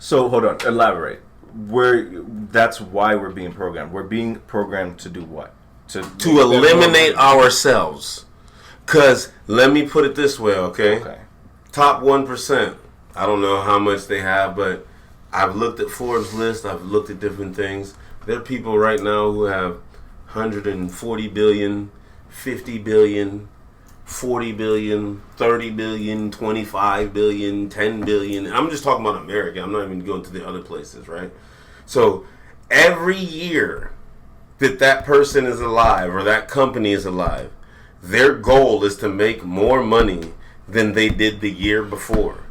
So hold on, elaborate. That's why we're being programmed. We're being programmed to do what? To eliminate ourselves. Because, let me put it this way, okay? Top 1%. I don't know how much they have, but I've looked at Forbes' list. I've looked at different things. There are people right now who have 140 billion, 50 billion, 40 billion, 30 billion, 25 billion, 10 billion. I'm just talking about America. I'm not even going to the other places, right? So every year that person is alive or that company is alive, their goal is to make more money than they did the year before.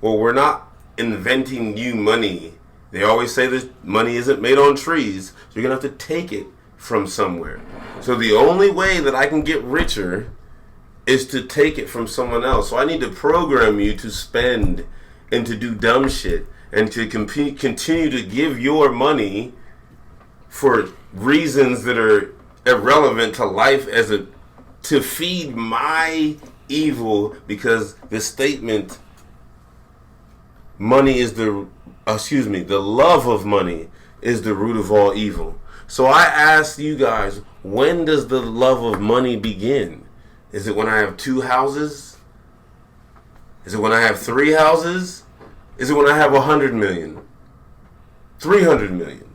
Well, we're not inventing new money. They always say that money isn't made on trees, so you're going to have to take it from somewhere. So the only way that I can get richer is to take it from someone else. So I need to program you to spend and to do dumb shit and to continue to give your money for reasons that are irrelevant to life to feed my evil, because the statement the love of money is the root of all evil. So I ask you guys, when does the love of money begin? Is it when I have 2 houses? Is it when I have 3 houses? Is it when I have 100 million? 300 million?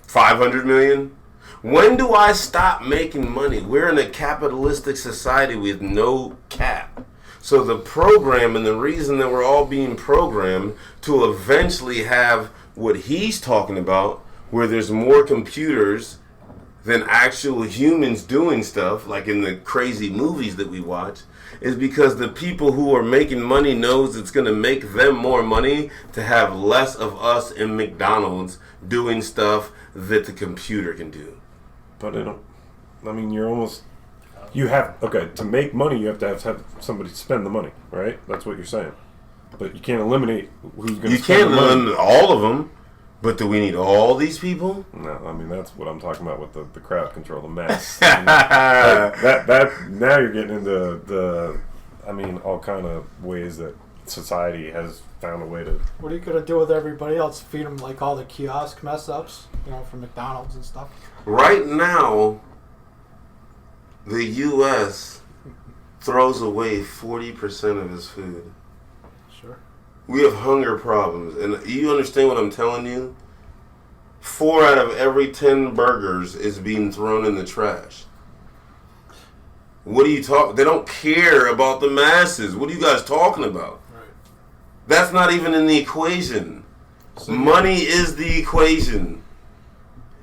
500 million? When do I stop making money? We're in a capitalistic society with no cap. So the program and the reason that we're all being programmed to eventually have what he's talking about, where there's more computers than actual humans doing stuff, like in the crazy movies that we watch, is because the people who are making money knows it's going to make them more money to have less of us in McDonald's doing stuff that the computer can do. But to make money, you have to have somebody spend the money, right? That's what you're saying. But you can't eliminate who's going to spend the money. You can't eliminate all of them, but do we need all these people? No, that's what I'm talking about with the crowd control, the mass. that now you're getting into all kind of ways that society has found a way to. What are you gonna do with everybody else? Feed them like all the kiosk mess ups, from McDonald's and stuff. Right now, the U.S. throws away 40% of its food. Sure. We have hunger problems, and you understand what I'm telling you? 4 out of every 10 burgers is being thrown in the trash. What are you talking? They don't care about the masses. What are you guys talking about? Right. That's not even in the equation. Money is the equation.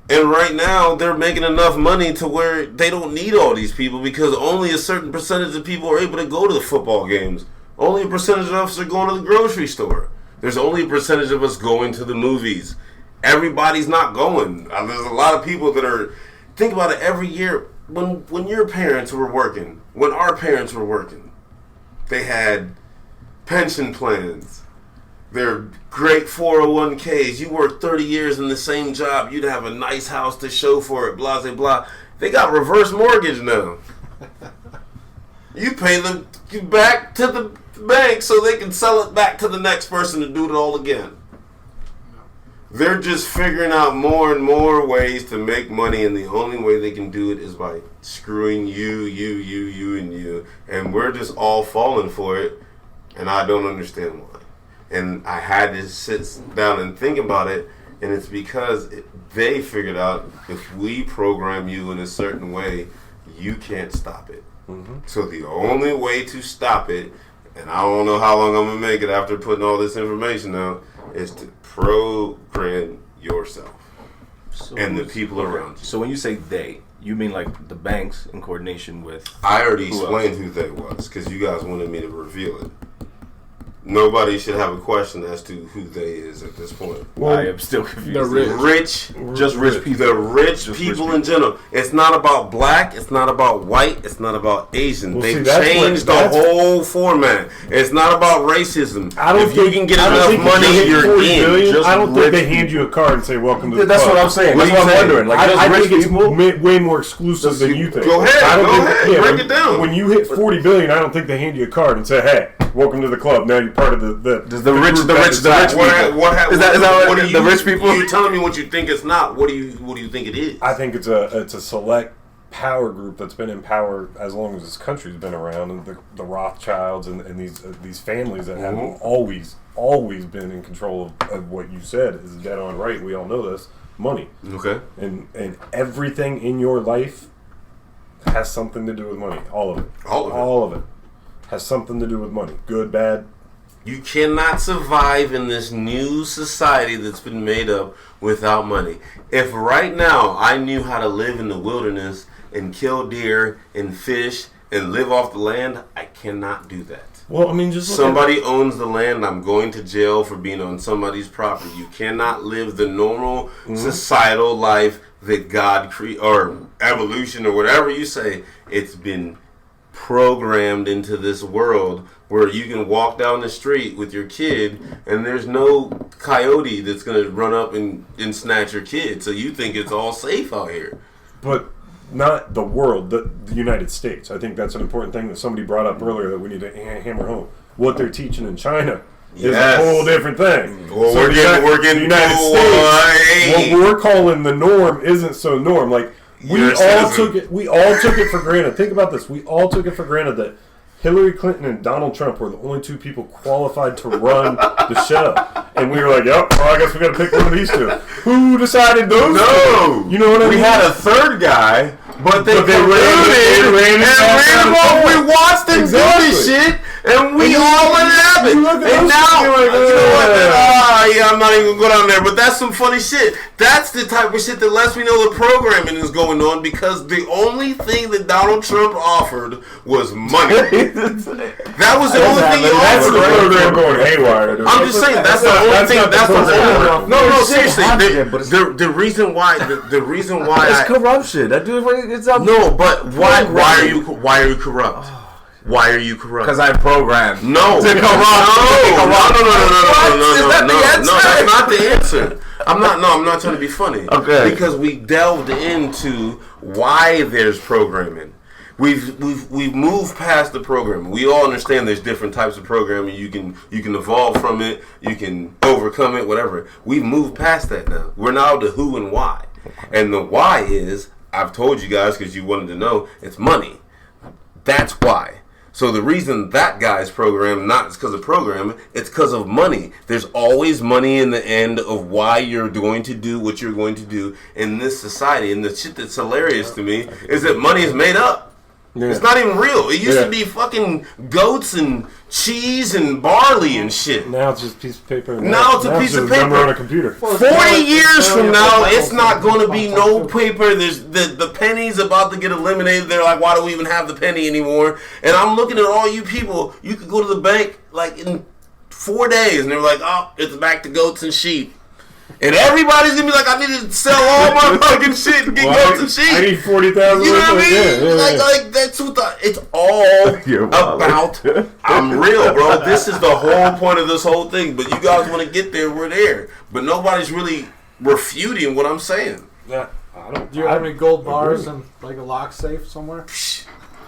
And right now, they're making enough money to where they don't need all these people, because only a certain percentage of people are able to go to the football games. Only a percentage of us are going to the grocery store. There's only a percentage of us going to the movies. Everybody's not going. There's a lot of people that are... Think about it, every year, when your parents were working, when our parents were working, they had pension plans. They're great 401ks. You work 30 years in the same job, you'd have a nice house to show for it, blah, blah, blah. They got reverse mortgage now. You pay them back to the bank so they can sell it back to the next person to do it all again. They're just figuring out more and more ways to make money, and the only way they can do it is by screwing you, and you. And we're just all falling for it, and I don't understand why. And I had to sit down and think about it, and it's because they figured out if we program you in a certain way, you can't stop it. Mm-hmm. So the only way to stop it, and I don't know how long I'm going to make it after putting all this information out, is to program yourself and the people around you. So when you say they, you mean like the banks in coordination with... I already explained who they was, because you guys wanted me to reveal it. Nobody should have a question as to who they is at this point. Well, I am still confused. The rich people. The rich people in general. It's not about black. It's not about white. It's not about Asian. Well, they've changed the whole format. It's not about racism. If you can get enough money, you're in. I don't think they hand you a card and say, welcome to the club. That's what I'm saying. That's what I'm wondering. I think it's way more exclusive than you think. Go ahead. Break it down. When you hit $40 billion, I don't think they hand you a card and say, hey, welcome to the club. Now you're part of the Does the rich group the that rich decides people? Is that what do the rich people? You're telling me what you think it's not. What do you think it is? I think it's a select power group that's been in power as long as this country's been around, and the Rothschilds and these families that have always been in control of what you said is dead on right. We all know this. Money. Okay. And everything in your life has something to do with money. All of it. All of it has something to do with money. Good, bad. You cannot survive in this new society that's been made up without money. If right now I knew how to live in the wilderness and kill deer and fish and live off the land, I cannot do that. Well, I mean, just Somebody owns the land. I'm going to jail for being on somebody's property. You cannot live the normal societal life that God created, or evolution, or whatever you say. It's been programmed into this world where you can walk down the street with your kid and there's no coyote that's going to run up and snatch your kid. So you think it's all safe out here. But not the world, the United States. I think that's an important thing that somebody brought up earlier that we need to hammer home. What they're teaching in China is a whole different thing. Well, So we're getting the United States, what we're calling the norm isn't so norm. Like we all took it for granted. Think about this. We all took it for granted that Hillary Clinton and Donald Trump were the only two people qualified to run the show. And we were like, yep, well, I guess we got to pick one of these two. Who decided those two? You know what I mean? We had a third guy, but they ran him off. We watched them do this shit, and we all let it happen. And now, you know what? Yeah, I'm not even going to go down there, but that's some funny shit. That's the type of shit that lets me know the programming is going on, because the only thing that Donald Trump offered was money. That was the only thing he That's offered. the Right? program going haywire. Dude. I'm just saying that's the only thing. That's the whole. No, seriously. The reason why the reason why It's corruption. That dude, it's up. no, but why are you corrupt? Why are you corrupt? Because I programmed. No, To corrupt. no, that's not the answer. I'm not trying to be funny. Okay. Because we delved into why there's programming. We've moved past the programming. We all understand there's different types of programming. You can evolve from it. You can overcome it. Whatever. We've moved past that now. We're now the who and why. And the why is, I've told you guys because you wanted to know, it's money. That's why. So the reason that guy's programmed, not because of programming, it's because of money. There's always money in the end of why you're going to do what you're going to do in this society. And the shit that's hilarious to me is that money is made up. Yeah. It's not even real. It used to be fucking goats and cheese and barley and shit. Now it's just a piece of paper. Now it's a piece of just a number paper. on a computer. 40 years from now, it's not going to be no paper. There's the penny's about to get eliminated. They're like, why do we even have the penny anymore? And I'm looking at all you people. You could go to the bank like in 4 days, and they're like, oh, it's back to goats and sheep. And everybody's gonna be like, I need to sell all my fucking shit and get goats and sheep. I need 40,000. You know what I mean? Yeah. Like that's what it's all about. I'm real, bro. This is the whole point of this whole thing. But you guys want to get there, we're there. But nobody's really refuting what I'm saying. Yeah, I don't. Do you have any gold bars and like a lock safe somewhere?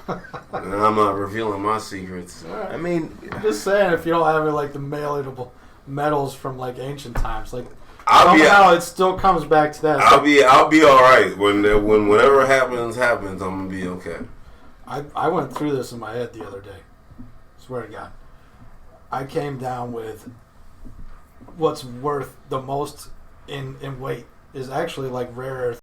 And I'm not revealing my secrets. I mean, I'm just saying, if you don't have like the malleable metals from like ancient times, like I'll it still comes back to that. be all right when whatever happens. I'm gonna be okay. I went through this in my head the other day. Swear to God. I came down with what's worth the most in weight is actually like rare earth